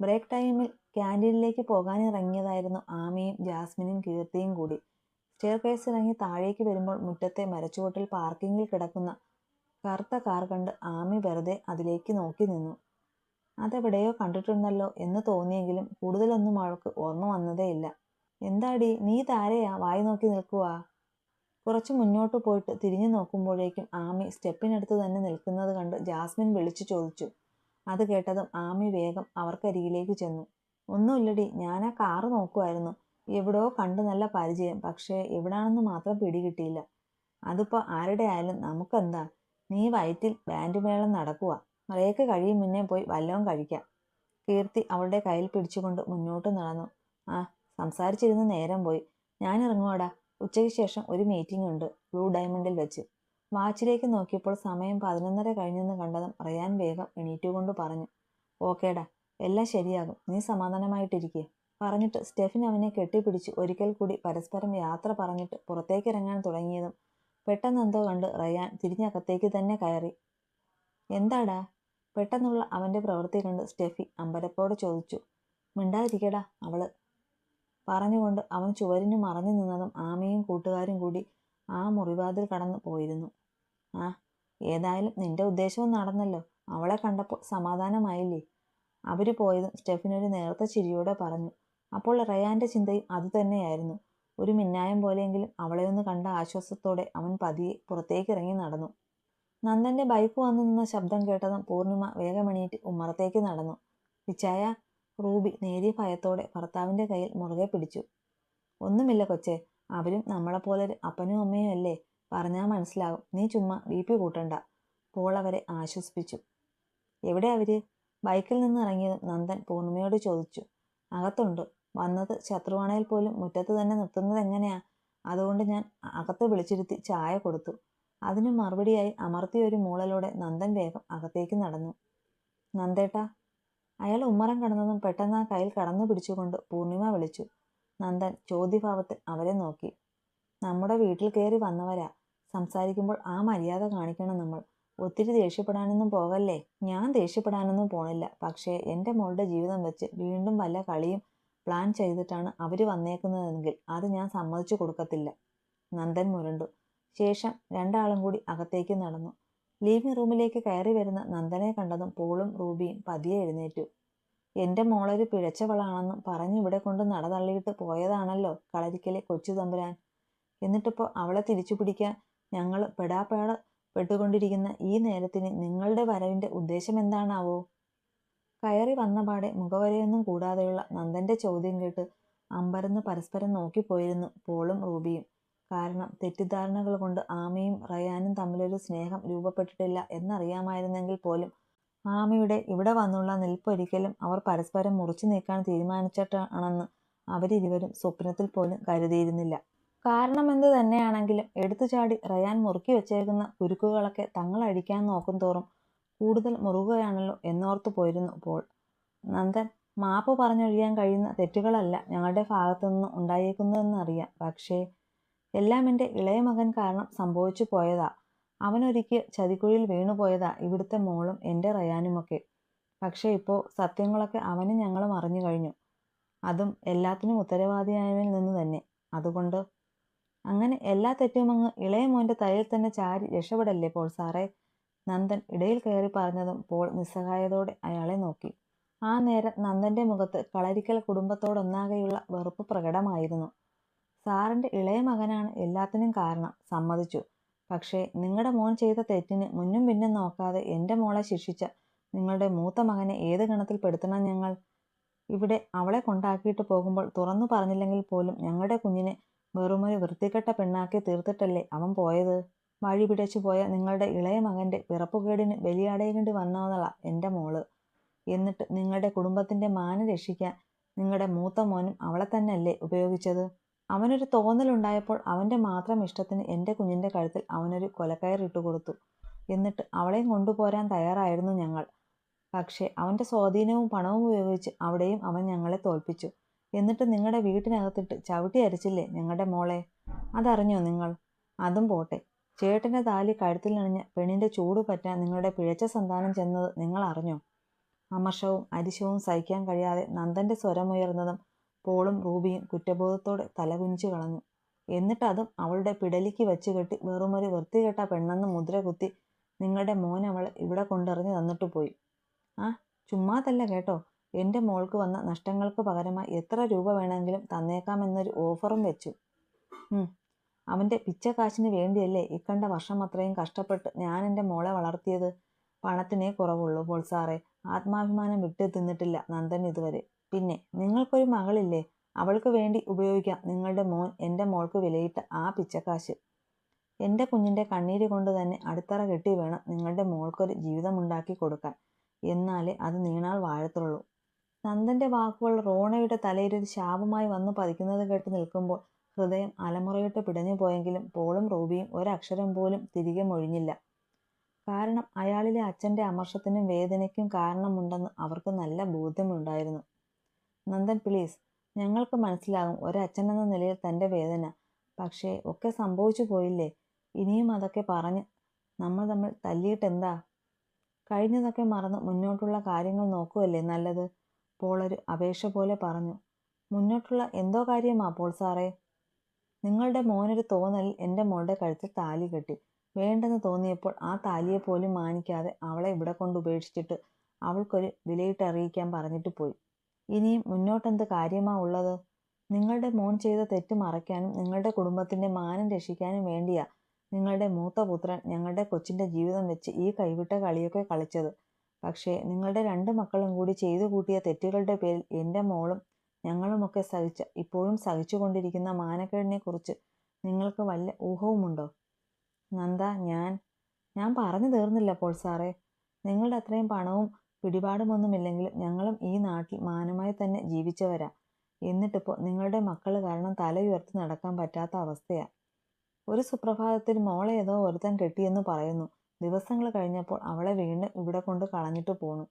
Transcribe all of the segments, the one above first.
Break ടൈമിൽ ക്യാൻറ്റീനിലേക്ക് പോകാനിറങ്ങിയതായിരുന്നു ആമിയും ജാസ്മിനും കീർത്തിയും കൂടി. സ്റ്റെയർകേസ് ഇറങ്ങി താഴേക്ക് വരുമ്പോൾ മുറ്റത്തെ മരച്ചുവട്ടിൽ പാർക്കിങ്ങിൽ കിടക്കുന്ന കറുത്ത കാർ കണ്ട് ആമി വെറുതെ അതിലേക്ക് നോക്കി നിന്നു. അതെവിടെയോ കണ്ടിട്ടുണ്ടല്ലോ എന്ന് തോന്നിയെങ്കിലും കൂടുതലൊന്നും അവൾക്ക് ഓർമ്മ വന്നതേയില്ല. എന്താടി, നീ താരെയാ വായി നോക്കി നിൽക്കുവാ? കുറച്ചു മുന്നോട്ട് പോയിട്ട് തിരിഞ്ഞു നോക്കുമ്പോഴേക്കും ആമി സ്റ്റെപ്പിനടുത്ത് തന്നെ നിൽക്കുന്നത് കണ്ട് ജാസ്മിൻ വിളിച്ചു ചോദിച്ചു. അത് കേട്ടതും ആമി വേഗം അവർക്കരികിലേക്ക് ചെന്നു. ഒന്നുമില്ലടി, ഞാൻ ആ കാറ് നോക്കുമായിരുന്നു. എവിടെയോ കണ്ട് നല്ല പരിചയം, പക്ഷേ എവിടാണെന്ന് മാത്രം പിടികിട്ടിയില്ല. അതിപ്പോ ആരുടെ ആയാലും നമുക്കെന്താ? നീ വയറ്റിൽ ബാൻഡ് മേളം നടക്കുക. ബ്രേക്ക് കഴിയും മുന്നേ പോയി വല്ലതും കഴിക്കാം. കീർത്തി അവളുടെ കയ്യിൽ പിടിച്ചുകൊണ്ട് മുന്നോട്ട് നടന്നു. ആ, സംസാരിച്ചിരുന്ന് നേരം പോയി. ഞാൻ ഇറങ്ങുവാടാ. ഉച്ചയ്ക്ക് ശേഷം ഒരു മീറ്റിംഗ് ഉണ്ട് ബ്ലൂ ഡയമണ്ടിൽ വെച്ച്. വാച്ചിലേക്ക് നോക്കിയപ്പോൾ സമയം 11:30 കഴിഞ്ഞെന്ന് കണ്ടതും റയാൻ വേഗം എണീറ്റുകൊണ്ട് പറഞ്ഞു. ഓക്കേടാ, എല്ലാം ശരിയാകും, നീ സമാധാനമായിട്ടിരിക്കേ. പറഞ്ഞിട്ട് സ്റ്റെഫിൻ അവനെ കെട്ടിപ്പിടിച്ച് ഒരിക്കൽ കൂടി പരസ്പരം യാത്ര പറഞ്ഞിട്ട് പുറത്തേക്കിറങ്ങാൻ തുടങ്ങിയതും പെട്ടെന്നെന്തോ കണ്ട് റയാൻ തിരിഞ്ഞകത്തേക്ക് തന്നെ കയറി. എന്താടാ? പെട്ടെന്നുള്ള അവന്റെ പ്രവൃത്തി കണ്ട് സ്റ്റെഫി അമ്പരപ്പോടെ ചോദിച്ചു. മിണ്ടാതിരിക്കടാ അവള് പറഞ്ഞുകൊണ്ട് അവൻ ചുവരിന് മറഞ്ഞു നിന്നതും ആമയും കൂട്ടുകാരും കൂടി ആ മുറിവാതിൽ കടന്നു പോയിരുന്നു. ആ, ഏതായാലും നിന്റെ ഉദ്ദേശവും നടന്നല്ലോ. അവളെ കണ്ടപ്പോൾ സമാധാനമായില്ലേ? അവര് പോയതും സ്റ്റെഫിനൊരു നേർത്ത ചിരിയോടെ പറഞ്ഞു. അപ്പോൾ റയാന്റെ ചിന്തയും അതുതന്നെയായിരുന്നു. ഒരു മിന്നായം പോലെയെങ്കിലും അവളെയൊന്ന് കണ്ട ആശ്വാസത്തോടെ അവൻ പതിയെ പുറത്തേക്കിറങ്ങി നടന്നു. നന്ദന്റെ ബൈക്ക് വന്നു നിന്ന ശബ്ദം കേട്ടതും പൂർണിമ വേഗമെണീറ്റ് ഉമ്മറത്തേക്ക് നടന്നു. പിച്ചായ, റൂബി നേരിയ ഭയത്തോടെ ഭർത്താവിന്റെ കയ്യിൽ മുറുകെ പിടിച്ചു. ഒന്നുമില്ല കൊച്ചേ, അവരും നമ്മളെപ്പോലൊരു അപ്പനും അമ്മയും അല്ലേ, പറഞ്ഞാൽ മനസ്സിലാകും. നീ ചുമ്മാ BP കൂട്ടണ്ട, പോൾ അവരെ ആശ്വസിപ്പിച്ചു. എവിടെ അവര്? ബൈക്കിൽ നിന്ന് ഇറങ്ങിയതും നന്ദൻ പൂർണിമയോട് ചോദിച്ചു. അകത്തുണ്ട്. വന്നത് ശത്രുവാണേൽ പോലും മുറ്റത്ത് തന്നെ നിർത്തുന്നത് എങ്ങനെയാ? അതുകൊണ്ട് ഞാൻ അകത്ത് വിളിച്ചിരുത്തി ചായ കൊടുത്തു. അതിനു മറുപടിയായി അമർത്തിയ ഒരു മൂളലോടെ നന്ദൻ വേഗം അകത്തേക്ക് നടന്നു. നന്ദേട്ടാ. അയാൾ ഉമ്മറം കടന്നതും പെട്ടെന്ന് ആ കയ്യിൽ കടന്നു പിടിച്ചുകൊണ്ട് പൂർണിമ വിളിച്ചു. നന്ദൻ ചോദ്യഭാവത്തിൽ അവരെ നോക്കി. നമ്മുടെ വീട്ടിൽ കയറി വന്നവരാ, സംസാരിക്കുമ്പോൾ ആ മര്യാദ കാണിക്കണം നമ്മൾ. ഒത്തിരി ദേഷ്യപ്പെടാനൊന്നും പോകല്ലേ. ഞാൻ ദേഷ്യപ്പെടാനൊന്നും പോണില്ല. പക്ഷേ എൻ്റെ മോളുടെ ജീവിതം വെച്ച് വീണ്ടും വല്ല കളിയും പ്ലാൻ ചെയ്തിട്ടാണ് അവര് വന്നേക്കുന്നതെങ്കിൽ അത് ഞാൻ സമ്മതിച്ചു കൊടുക്കത്തില്ല. നന്ദൻ മുരണ്ടു. ശേഷം രണ്ടാളും കൂടി അകത്തേക്ക് നടന്നു. ലിവിംഗ് റൂമിലേക്ക് കയറി വരുന്ന നന്ദനെ കണ്ടതും പോളും റൂബിയും പതിയെ എഴുന്നേറ്റു. എൻ്റെ മോളൊരു പിഴച്ചവളാണെന്നും പറഞ്ഞിവിടെ കൊണ്ട് നടതള്ളിയിട്ട് പോയതാണല്ലോ കളരിക്കലെ കൊച്ചു തമ്പുരാൻ. എന്നിട്ടിപ്പോൾ അവളെ തിരിച്ചു പിടിക്കാൻ ഞങ്ങൾ പെടാപ്പാട് പെട്ടുകൊണ്ടിരിക്കുന്ന ഈ നേരത്തിന് നിങ്ങളുടെ വരവിന്റെ ഉദ്ദേശം എന്താണാവോ? കയറി വന്നപാടെ മുഖവരെയൊന്നും കൂടാതെയുള്ള നന്ദന്റെ ചോദ്യം കേട്ട് അമ്പരന്ന് പരസ്പരം നോക്കിപ്പോയിരുന്നു പോളും റൂബിയും. കാരണം തെറ്റിദ്ധാരണകൾ കൊണ്ട് ആമയും റയാനും തമ്മിലൊരു സ്നേഹം രൂപപ്പെട്ടിട്ടില്ല എന്നറിയാമായിരുന്നെങ്കിൽ പോലും ആമയുടെ ഇവിടെ വന്നുള്ള നിൽപ്പൊരിക്കലും അവർ പരസ്പരം മുറിച്ചു നീക്കാൻ തീരുമാനിച്ചിട്ടാണെന്ന് അവരിരുവരും സ്വപ്നത്തിൽ പോലും കരുതിയിരുന്നില്ല. കാരണം എന്ത് തന്നെയാണെങ്കിലും എടുത്തുചാടി റയാൻ മുറുക്കി വെച്ചേക്കുന്ന കുരുക്കുകളൊക്കെ തങ്ങൾ അഴിക്കാൻ നോക്കും തോറും കൂടുതൽ മുറുകുകയാണല്ലോ എന്നോർത്തു പോയിരുന്നു പോൾ. നന്ദൻ, മാപ്പ് പറഞ്ഞൊഴിയാൻ കഴിയുന്ന തെറ്റുകളല്ല ഞങ്ങളുടെ ഭാഗത്തുനിന്ന് ഉണ്ടായേക്കുന്നതെന്നറിയാം. പക്ഷേ എല്ലാം എൻ്റെ ഇളയ മകൻ കാരണം സംഭവിച്ചു പോയതാ. അവനൊരുക്കിയ ചതിക്കുഴിയിൽ വീണുപോയതാ ഇവിടുത്തെ മോളും എൻ്റെ റയാനുമൊക്കെ. പക്ഷേ ഇപ്പോൾ സത്യങ്ങളൊക്കെ അവനും ഞങ്ങളും അറിഞ്ഞു കഴിഞ്ഞു. അതും എല്ലാത്തിനും ഉത്തരവാദിയായവനിൽ നിന്ന് തന്നെ. അതുകൊണ്ട് അങ്ങനെ എല്ലാ തെറ്റുമങ്ങ് ഇളയ മോൻ്റെ തലയിൽ തന്നെ ചാരി രക്ഷപ്പെടല്ലേ പോൾ സാറേ? നന്ദൻ ഇടയിൽ കയറി പറഞ്ഞതും പോൾ നിസ്സഹായതോടെ അയാളെ നോക്കി. ആ നേരം നന്ദന്റെ മുഖത്ത് കളരിക്കൽ കുടുംബത്തോടൊന്നാകെയുള്ള വെറുപ്പ് പ്രകടമായിരുന്നു. സാറിന്റെ ഇളയ മകനാണ് എല്ലാത്തിനും കാരണം, സമ്മതിച്ചു. പക്ഷേ നിങ്ങളുടെ മോൻ ചെയ്ത തെറ്റിന് മുന്നും പിന്നും നോക്കാതെ എൻ്റെ മോളെ ശിക്ഷിച്ച നിങ്ങളുടെ മൂത്ത മകനെ ഏത് ഗണത്തിൽ പെടുത്തണം ഞങ്ങൾ? ഇവിടെ അവളെ കൊണ്ടാക്കിയിട്ട് പോകുമ്പോൾ തുറന്നു പറഞ്ഞില്ലെങ്കിൽ പോലും ഞങ്ങളുടെ കുഞ്ഞിനെ വെറുമൊരു വൃത്തികെട്ട പെണ്ണാക്കി തീർത്തിട്ടല്ലേ അവൻ പോയത്. വഴി പിഴച്ചു പോയ നിങ്ങളുടെ ഇളയ മകന്റെ പിറപ്പുകേടിന് ബലിയാടേണ്ടി വന്നവളാ എൻ്റെ മോള്. എന്നിട്ട് നിങ്ങളുടെ കുടുംബത്തിന്റെ മാനം രക്ഷിക്കാൻ നിങ്ങളുടെ മൂത്ത മോനും അവളെ തന്നെയല്ലേ ഉപയോഗിച്ചത്? അവനൊരു തോന്നലുണ്ടായപ്പോൾ അവന്റെ മാത്രം ഇഷ്ടത്തിന് എൻ്റെ കുഞ്ഞിന്റെ കഴുത്തിൽ അവനൊരു കൊലക്കയറിട്ട് കൊടുത്തു. എന്നിട്ട് അവളെയും കൊണ്ടുപോരാൻ തയ്യാറായിരുന്നു ഞങ്ങൾ. പക്ഷേ അവന്റെ സ്വാധീനവും പണവും ഉപയോഗിച്ച് അവിടെയും അവൻ ഞങ്ങളെ തോൽപ്പിച്ചു. എന്നിട്ട് നിങ്ങളുടെ വീട്ടിനകത്തിട്ട് ചവിട്ടി അരച്ചില്ലേ ഞങ്ങളുടെ മോളെ? അതറിഞ്ഞോ നിങ്ങൾ? അതും പോട്ടെ, ചേട്ടന്റെ താലി കഴുത്തിലണിഞ്ഞ പെണ്ണിന്റെ ചൂട് പറ്റാൻ നിങ്ങളുടെ പിഴച്ച സന്താനം ചെന്നത് നിങ്ങൾ അറിഞ്ഞോ? അമർഷവും അരിശവും സഹിക്കാൻ കഴിയാതെ നന്ദന്റെ സ്വരമുയർന്നതും പോളും റൂബിയും കുറ്റബോധത്തോടെ തലകുനിച്ചു കളഞ്ഞു. എന്നിട്ട് അതും അവളുടെ പിടലിക്ക് വെച്ച് കെട്ടി വെറുമൊരു വൃത്തികെട്ട പെണ്ണെന്ന് മുദ്ര കുത്തി നിങ്ങളുടെ മോൻ അവളെ ഇവിടെ കൊണ്ടെറിഞ്ഞു തന്നിട്ട് പോയി. ആ, ചുമ്മാതല്ല കേട്ടോ. എൻ്റെ മോൾക്ക് വന്ന നഷ്ടങ്ങൾക്ക് പകരമായി എത്ര രൂപ വേണമെങ്കിലും തന്നേക്കാമെന്നൊരു ഓഫറും വെച്ചു. അവൻ്റെ പിച്ചക്കാശിന് വേണ്ടിയല്ലേ ഇക്കണ്ട വർഷം അത്രയും കഷ്ടപ്പെട്ട് ഞാൻ എൻ്റെ മോളെ വളർത്തിയത്. പണത്തിനേ കുറവുള്ളൂ പോൾ സാറേ. ആത്മാഭിമാനം വിട്ടു തിന്നിട്ടില്ല നന്ദൻ ഇതുവരെ. പിന്നെ നിങ്ങൾക്കൊരു മകളില്ലേ? അവൾക്ക് വേണ്ടി ഉപയോഗിക്കാം നിങ്ങളുടെ മോൻ എൻ്റെ മോൾക്ക് വിലയിട്ട ആ പിച്ചക്കാശ്. എൻ്റെ കുഞ്ഞിൻ്റെ കണ്ണീര് കൊണ്ട് തന്നെ അടിത്തറ കെട്ടി വേണം നിങ്ങളുടെ മോൾക്കൊരു ജീവിതമുണ്ടാക്കി കൊടുക്കാൻ. എന്നാലേ അത് നീണാൾ വാഴത്തുള്ളൂ. നന്ദന്റെ വാക്കുകൾ റോണയുടെ തലയിലൊരു ശാപമായി വന്നു പതിക്കുന്നത് കേട്ട് നിൽക്കുമ്പോൾ ഹൃദയം അലമുറയിട്ട് പിടഞ്ഞു പോയെങ്കിലും പോളും റൂബിയും ഒരക്ഷരം പോലും തിരികെ മൊഴിഞ്ഞില്ല. കാരണം അയാളിലെ അച്ഛൻ്റെ അമർഷത്തിനും വേദനയ്ക്കും കാരണമുണ്ടെന്ന് അവർക്ക് നല്ല ബോധ്യമുണ്ടായിരുന്നു. നന്ദൻ പ്ലീസ്, ഞങ്ങൾക്ക് മനസ്സിലാകും ഒരച്ഛനെന്ന നിലയിൽ തൻ്റെ വേദന. പക്ഷേ ഒക്കെ സംഭവിച്ചു പോയില്ലേ. ഇനിയും അതൊക്കെ പറഞ്ഞ് നമ്മൾ തമ്മിൽ തല്ലിയിട്ടെന്താ? കഴിഞ്ഞതൊക്കെ മറന്ന് മുന്നോട്ടുള്ള കാര്യങ്ങൾ നോക്കുകയല്ലേ നല്ലത്? പോളൊരു അപേക്ഷ പോലെ പറഞ്ഞു. മുന്നോട്ടുള്ള എന്തോ കാര്യമാ പോൾ സാറേ? നിങ്ങളുടെ മോനൊരു തോന്നലിൽ എൻ്റെ മോളുടെ കഴുത്തിൽ താലി കെട്ടി. വേണ്ടെന്ന് തോന്നിയപ്പോൾ ആ താലിയെപ്പോലും മാനിക്കാതെ അവളെ ഇവിടെ കൊണ്ട് ഉപേക്ഷിച്ചിട്ട് അവൾക്കൊരു വിലയിട്ടറിയിക്കാൻ പറഞ്ഞിട്ട് പോയി. ഇനിയും മുന്നോട്ടെന്ത് കാര്യമാ ഉള്ളത്? നിങ്ങളുടെ മോൻ ചെയ്ത തെറ്റ് മറയ്ക്കാനും നിങ്ങളുടെ കുടുംബത്തിൻ്റെ മാനം രക്ഷിക്കാനും വേണ്ടിയാ നിങ്ങളുടെ മൂത്ത പുത്രൻ ഞങ്ങളുടെ കൊച്ചിൻ്റെ ജീവിതം വെച്ച് ഈ കൈവിട്ട കളിയൊക്കെ കളിച്ചത്. പക്ഷേ നിങ്ങളുടെ 2 മക്കളും കൂടി ചെയ്തു കൂട്ടിയ തെറ്റുകളുടെ പേരിൽ എൻ്റെ മോളും ഞങ്ങളുമൊക്കെ ഇപ്പോഴും സഹിച്ചുകൊണ്ടിരിക്കുന്ന മാനക്കേടിനെക്കുറിച്ച് നിങ്ങൾക്ക് വല്ല ഊഹവുമുണ്ടോ? നന്ദ, ഞാൻ പറഞ്ഞു തീർന്നില്ല പോൾ സാറേ. നിങ്ങളുടെ അത്രയും പണവും പിടിപാടുമൊന്നുമില്ലെങ്കിലും ഞങ്ങളും ഈ നാട്ടിൽ മാനമായി തന്നെ ജീവിച്ചവരാ. എന്നിട്ടിപ്പോൾ നിങ്ങളുടെ മക്കൾ കാരണം തലയുയർത്തി നടക്കാൻ പറ്റാത്ത അവസ്ഥയാ. ഒരു സുപ്രഭാതത്തിൽ മോളെ ഏതോ ഒരുത്തൻ കെട്ടിയെന്ന് പറയുന്നു. ദിവസങ്ങൾ കഴിഞ്ഞപ്പോൾ അവളെ വീണ്ടും ഇവിടെ കൊണ്ട് കളഞ്ഞിട്ട് പോണു.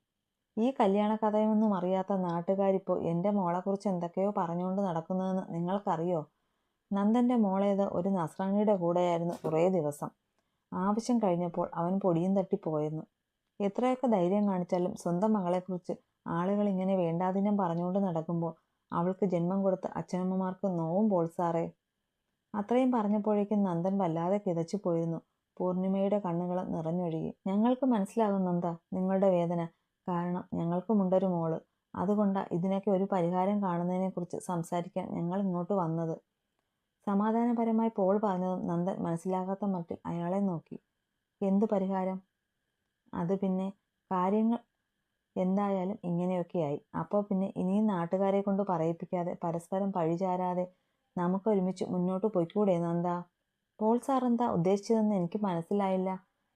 ഈ കല്യാണ കഥയൊന്നും അറിയാത്ത നാട്ടുകാരിപ്പോൾ എൻ്റെ മോളെക്കുറിച്ച് എന്തൊക്കെയോ പറഞ്ഞുകൊണ്ട് നടക്കുന്നതെന്ന് നിങ്ങൾക്കറിയോ? നന്ദൻ്റെ മോളേത് ഒരു നസ്രാണിയുടെ കൂടെയായിരുന്നു കുറേ ദിവസം. ആവശ്യം കഴിഞ്ഞപ്പോൾ അവൻ പൊടിയും തട്ടി പോയെന്നു. എത്രയൊക്കെ ധൈര്യം കാണിച്ചാലും സ്വന്തം മകളെക്കുറിച്ച് ആളുകൾ ഇങ്ങനെ വേണ്ടാതിനം പറഞ്ഞുകൊണ്ട് നടക്കുമ്പോൾ അവൾക്ക് ജന്മം കൊടുത്ത അച്ഛനമ്മമാർക്ക് നോവും പോൾ സാറേ. അത്രയും പറഞ്ഞപ്പോഴേക്കും നന്ദൻ വല്ലാതെ കിതച്ചു പോയിരുന്നു. പൂർണിമയുടെ കണ്ണുകൾ നിറഞ്ഞൊഴുകി. ഞങ്ങൾക്ക് മനസ്സിലാകും നന്ദ നിങ്ങളുടെ വേദന. കാരണം ഞങ്ങൾക്കുമുണ്ടൊരു മോള്. അതുകൊണ്ടാ ഇതിനൊക്കെ ഒരു പരിഹാരം കാണുന്നതിനെക്കുറിച്ച് സംസാരിക്കാൻ ഞങ്ങൾ ഇങ്ങോട്ട് വന്നത്. സമാധാനപരമായി പോൾ പറഞ്ഞതും നന്ദൻ മനസ്സിലാകാത്ത മട്ടിൽ അയാളെ നോക്കി. എന്ത് പരിഹാരം? അത് പിന്നെ കാര്യങ്ങൾ എന്തായാലും ഇങ്ങനെയൊക്കെയായി. അപ്പോൾ പിന്നെ ഇനിയും നാട്ടുകാരെ കൊണ്ട് പറയിപ്പിക്കാതെ പരസ്പരം പഴിചാരാതെ നമുക്കൊരുമിച്ച് മുന്നോട്ട് പൊയ്ക്കൂടെ നന്ദ? പോൾ സാർ എന്താ ഉദ്ദേശിച്ചതെന്ന് എനിക്ക് മനസ്സിലായില്ല.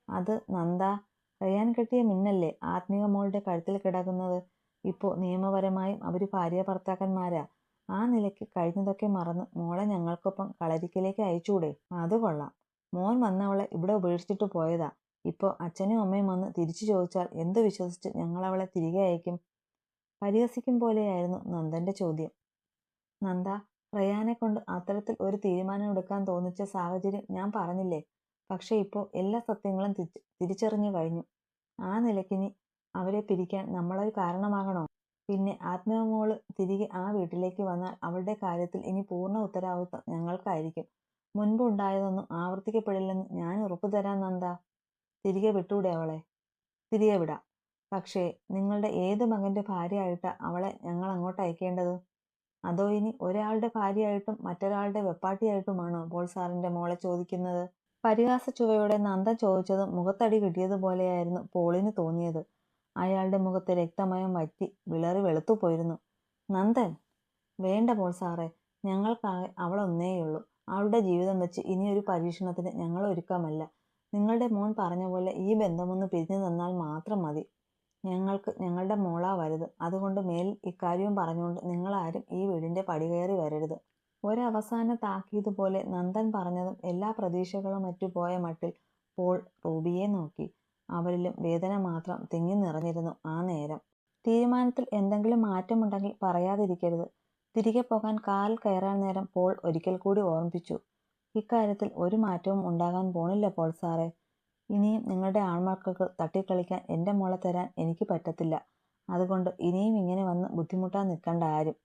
അത് നന്ദ, റയാൻ കെട്ടിയ മിന്നല്ലേ ആത്മീക മോളുടെ കഴുത്തിൽ കിടക്കുന്നത്. ഇപ്പോൾ നിയമപരമായും അവർ ഭാര്യ ഭർത്താക്കന്മാരാ. ആ നിലയ്ക്ക് കഴിഞ്ഞതൊക്കെ മറന്ന് മോളെ ഞങ്ങൾക്കൊപ്പം കളരിക്കലേക്ക് അയച്ചൂടെ? അത് കൊള്ളാം. മോൻ വന്നവളെ ഇവിടെ ഉപേക്ഷിച്ചിട്ട് പോയതാ. ഇപ്പോൾ അച്ഛനും അമ്മയും വന്ന് തിരിച്ചു ചോദിച്ചാൽ എന്ത് വിശ്വസിച്ച് ഞങ്ങളവളെ തിരികെ അയക്കും? പരിഹസിക്കും പോലെയായിരുന്നു നന്ദന്റെ ചോദ്യം. നന്ദ, റയാനെ കൊണ്ട് അത്തരത്തിൽ ഒരു തീരുമാനം എടുക്കാൻ തോന്നിച്ച സാഹചര്യം ഞാൻ പറഞ്ഞില്ലേ. പക്ഷെ ഇപ്പോൾ എല്ലാ സത്യങ്ങളും തിരിച്ചറിഞ്ഞു കഴിഞ്ഞു. ആ നിലയ്ക്കിനി അവരെ പിരിക്കാൻ നമ്മളൊരു കാരണമാകണോ? പിന്നെ ആത്മീയമോള് തിരികെ ആ വീട്ടിലേക്ക് വന്നാൽ അവളുടെ കാര്യത്തിൽ ഇനി പൂർണ്ണ ഉത്തരവാദിത്വം ഞങ്ങൾക്കായിരിക്കും. മുൻപ് ഉണ്ടായതൊന്നും ആവർത്തിക്കപ്പെടില്ലെന്ന് ഞാൻ ഉറപ്പു തരാൻ നന്ദ. തിരികെ വിട്ടൂടെ അവളെ? തിരികെ വിടാം. പക്ഷേ നിങ്ങളുടെ ഏത് മകൻ്റെ ഭാര്യയായിട്ടാ അവളെ ഞങ്ങൾ അങ്ങോട്ട് അയക്കേണ്ടത്? അതോ ഇനി ഒരാളുടെ ഭാര്യയായിട്ടും മറ്റൊരാളുടെ വെപ്പാട്ടിയായിട്ടുമാണോ പോൾ സാറിൻ്റെ മോളെ ചോദിക്കുന്നത്? പരിഹാസ ചുവയോടെ നന്ദൻ ചോദിച്ചതും മുഖത്തടി കിട്ടിയതുപോലെയായിരുന്നു പോളിന് തോന്നിയത്. അയാളുടെ മുഖത്ത് രക്തമയം വറ്റി വിളറി വെളുത്തുപോയിരുന്നു. നന്ദൻ, വേണ്ട പോൾ സാറേ. ഞങ്ങൾക്കാകെ അവളൊന്നേയുള്ളൂ. അവളുടെ ജീവിതം വെച്ച് ഇനിയൊരു പരീക്ഷണത്തിന് ഞങ്ങൾ ഒരുക്കമല്ല. നിങ്ങളുടെ മോൻ പറഞ്ഞ പോലെ ഈ ബന്ധമൊന്ന് പിരിഞ്ഞു തന്നാൽ മാത്രം മതി. ഞങ്ങൾക്ക് ഞങ്ങളുടെ മോളാ വലുത്. അതുകൊണ്ട് മേലിൽ ഇക്കാര്യവും പറഞ്ഞുകൊണ്ട് നിങ്ങളാരും ഈ വീടിൻ്റെ പടി കയറി വരരുത്. ഒരവസാന താക്കീത് പോലെ നന്ദൻ പറഞ്ഞതും എല്ലാ പ്രതീക്ഷകളും മറ്റുപോയ മട്ടിൽ പോൾ റൂബിയെ നോക്കി. അവരിലും വേദന മാത്രം തിങ്ങി നിറഞ്ഞിരുന്നു ആ നേരം. തീരുമാനത്തിൽ എന്തെങ്കിലും മാറ്റമുണ്ടെങ്കിൽ പറയാതിരിക്കരുത്. തിരികെ പോകാൻ കാറിൽ കയറാൻ നേരം പോൾ ഒരിക്കൽ കൂടി ഓർമ്മിപ്പിച്ചു. ഇക്കാര്യത്തിൽ ഒരു മാറ്റവും ഉണ്ടാകാൻ പോണില്ല പോൾ സാറേ. ഇനിയും നിങ്ങളുടെ ആൺമക്കൾക്ക് തട്ടിക്കളിക്കാൻ എൻ്റെ മോളെ തരാൻ എനിക്ക് പറ്റത്തില്ല. അതുകൊണ്ട് ഇനിയും ഇങ്ങനെ വന്ന് ബുദ്ധിമുട്ടാൻ നിൽക്കണ്ട ആരും.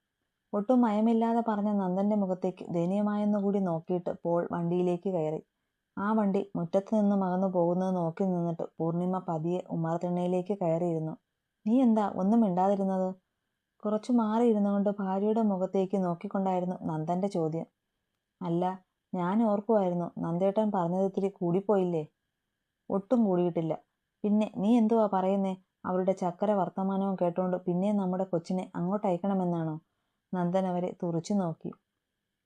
ഒട്ടും മയമില്ലാതെ പറഞ്ഞ നന്ദന്റെ മുഖത്തേക്ക് ദയനീയമായെന്നുകൂടി നോക്കിയിട്ട് പോൾ വണ്ടിയിലേക്ക് കയറി. ആ വണ്ടി മുറ്റത്ത് നിന്നും അകന്നു പോകുന്നത് നോക്കി നിന്നിട്ട് പൂർണിമ പതിയെ ഉമ്മറത്തിണ്ണയിലേക്ക് കയറിയിരുന്നു. നീ എന്താ ഒന്നും മിണ്ടാതിരുന്നത്? കുറച്ചു മാറി ഇരുന്നുകൊണ്ട് ഭാര്യയുടെ മുഖത്തേക്ക് നോക്കിക്കൊണ്ടായിരുന്നു നന്ദന്റെ ചോദ്യം. അല്ല, ഞാൻ ഓർക്കുമായിരുന്നു നന്ദേട്ടൻ പറഞ്ഞത് ഇത്തിരി കൂടിപ്പോയില്ലേ? ഒട്ടും കൂടിയിട്ടില്ല. പിന്നെ നീ എന്തുവാ പറയുന്നേ? അവരുടെ ചക്കര വർത്തമാനവും കേട്ടോണ്ട് പിന്നെ നമ്മുടെ കൊച്ചിനെ അങ്ങോട്ട് അയക്കണമെന്നാണോ? നന്ദൻ അവരെ തുറച്ചു നോക്കി.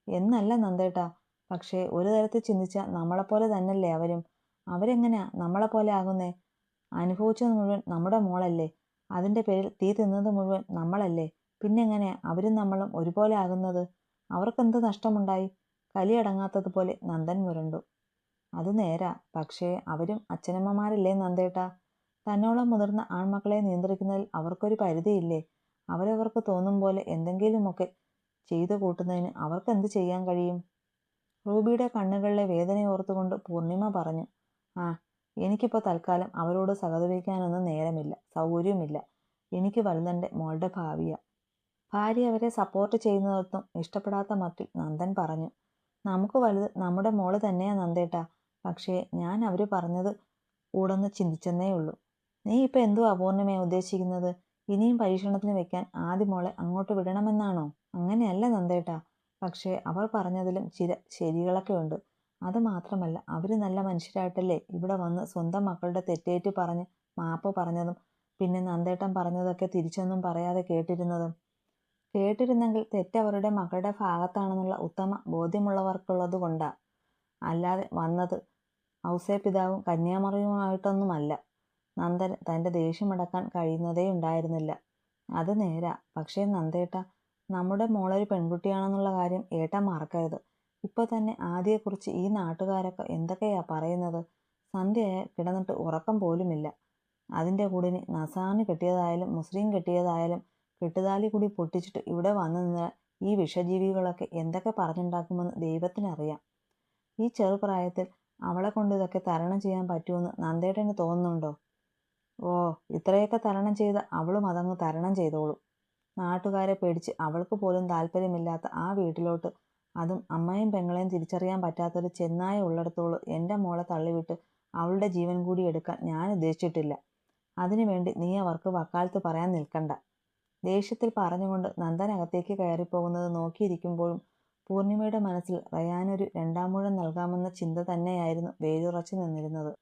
എന്നല്ല നന്ദേട്ടാ, പക്ഷേ ഒരു തരത്തിൽ ചിന്തിച്ചാൽ നമ്മളെപ്പോലെ തന്നല്ലേ അവരും. അവരെങ്ങനെയാ നമ്മളെപ്പോലെ ആകുന്നേ? അനുഭവിച്ചത് മുഴുവൻ നമ്മുടെ മോളല്ലേ. അതിന്റെ പേരിൽ തീ തിന്നത് മുഴുവൻ നമ്മളല്ലേ. പിന്നെങ്ങനെയാ അവരും നമ്മളും ഒരുപോലെ ആകുന്നത്? അവർക്കെന്ത് നഷ്ടമുണ്ടായി? കലിയടങ്ങാത്തതുപോലെ നന്ദൻ മുരണ്ടു. അത് നേരാ, പക്ഷേ അവരും അച്ഛനമ്മമാരല്ലേ നന്ദേട്ടാ. തന്നോളം മുതിർന്ന ആൺമക്കളെ നിയന്ത്രിക്കുന്നതിൽ അവർക്കൊരു പരിധിയില്ലേ? അവരവർക്ക് തോന്നും പോലെ എന്തെങ്കിലുമൊക്കെ ചെയ്തു കൂട്ടുന്നതിന് അവർക്കെന്ത് ചെയ്യാൻ കഴിയും? റൂബിയുടെ കണ്ണുകളിലെ വേദനയോർത്തുകൊണ്ട് പൂർണിമ പറഞ്ഞു. ആ, എനിക്കിപ്പോൾ തൽക്കാലം അവരോട് സഹതപിക്കാനൊന്നും നേരമില്ല, സൗകര്യവുമില്ല. എനിക്ക് വലുതെൻ്റെ മോളുടെ ഭാവിയാ. ഭാര്യ അവരെ സപ്പോർട്ട് ചെയ്യുന്നതൊട്ടും ഇഷ്ടപ്പെടാത്ത മട്ടിൽ നന്ദൻ പറഞ്ഞു. നമുക്ക് വലുത് നമ്മുടെ മോള് തന്നെയാ നന്ദേട്ടാ. പക്ഷേ ഞാൻ അവര് പറഞ്ഞത് കൂടൊന്ന് ചിന്തിച്ചെന്നേ ഉള്ളൂ. നീ ഇപ്പൊ എന്തുവാ പൂർണിമയെ ഉദ്ദേശിക്കുന്നത്? ഇനിയും പരീക്ഷണത്തിന് വെക്കാൻ ആദ്യ മോളെ അങ്ങോട്ട് വിടണമെന്നാണോ? അങ്ങനെയല്ല നന്ദേട്ടാ. പക്ഷേ അവർ പറഞ്ഞതിലും ചില ശരികളൊക്കെ ഉണ്ട്. അത് മാത്രമല്ല, അവര് നല്ല മനുഷ്യരായിട്ടല്ലേ ഇവിടെ വന്ന് സ്വന്തം മക്കളുടെ തെറ്റേറ്റ് പറഞ്ഞ് മാപ്പ് പറഞ്ഞതും പിന്നെ നന്ദേട്ടൻ പറഞ്ഞതൊക്കെ തിരിച്ചൊന്നും പറയാതെ കേട്ടിരുന്നതും. കേട്ടിരുന്നെങ്കിൽ തെറ്റവരുടെ മക്കളുടെ ഭാഗത്താണെന്നുള്ള ഉത്തമ ബോധ്യമുള്ളവർക്കുള്ളത് കൊണ്ടാ. അല്ലാതെ വന്നത് ഔസേപ്പിതാവും കന്യാമറിയുമായിട്ടൊന്നുമല്ല. നന്ദന് തൻ്റെ ദേഷ്യമടക്കാൻ കഴിയുന്നതേ ഉണ്ടായിരുന്നില്ല. അത് നേരാ. പക്ഷേ നന്ദേട്ട, നമ്മുടെ മോളൊരു പെൺകുട്ടിയാണെന്നുള്ള കാര്യം ഏട്ടൻ മറക്കരുത്. ഇപ്പൊ തന്നെ ആദിയെക്കുറിച്ച് ഈ നാട്ടുകാരൊക്കെ എന്തൊക്കെയാ പറയുന്നത്? സന്ധ്യയായാൽ കിടന്നിട്ട് ഉറക്കം പോലുമില്ല. അതിൻ്റെ കൂടിന് നസാന് കെട്ടിയതായാലും മുസ്ലിം കെട്ടിയതായാലും കെട്ടുതാലി കൂടി പൊട്ടിച്ചിട്ട് ഇവിടെ വന്നു നിന്നാൽ ഈ വിഷജീവികളൊക്കെ എന്തൊക്കെ പറഞ്ഞുണ്ടാക്കുമെന്ന് ദൈവത്തിനറിയാം. ഈ ചെറുപ്രായത്തിൽ അവളെ കൊണ്ട് ഇതൊക്കെ തരണം ചെയ്യാൻ പറ്റുമെന്ന് നന്ദേട്ടന് തോന്നുന്നുണ്ടോ? ഓ, ഇത്രയൊക്കെ തരണം ചെയ്ത് അവളും അതങ്ങ് തരണം ചെയ്തോളും. നാട്ടുകാരെ പേടിച്ച് അവൾക്ക് പോലും താല്പര്യമില്ലാത്ത ആ വീട്ടിലോട്ട്, അതും അമ്മയും പെങ്ങളെയും തിരിച്ചറിയാൻ പറ്റാത്തൊരു ചെന്നായ ഉള്ളിടത്തോള് എൻ്റെ മോളെ തള്ളിവിട്ട് അവളുടെ ജീവൻ കൂടി എടുക്കാൻ ഞാൻ ഉദ്ദേശിച്ചിട്ടില്ല. അതിനുവേണ്ടി നീ അവർക്ക് വക്കാലത്ത് പറയാൻ നിൽക്കണ്ട. ദേഷ്യത്തിൽ പറഞ്ഞുകൊണ്ട് നന്ദനകത്തേക്ക് കയറിപ്പോകുന്നത് നോക്കിയിരിക്കുമ്പോഴും പൂർണിമയുടെ മനസ്സിൽ റയാനൊരു രണ്ടാമൂഴം നൽകാമെന്ന ചിന്ത തന്നെയായിരുന്നു വേരുറച്ചു നിന്നിരുന്നത്.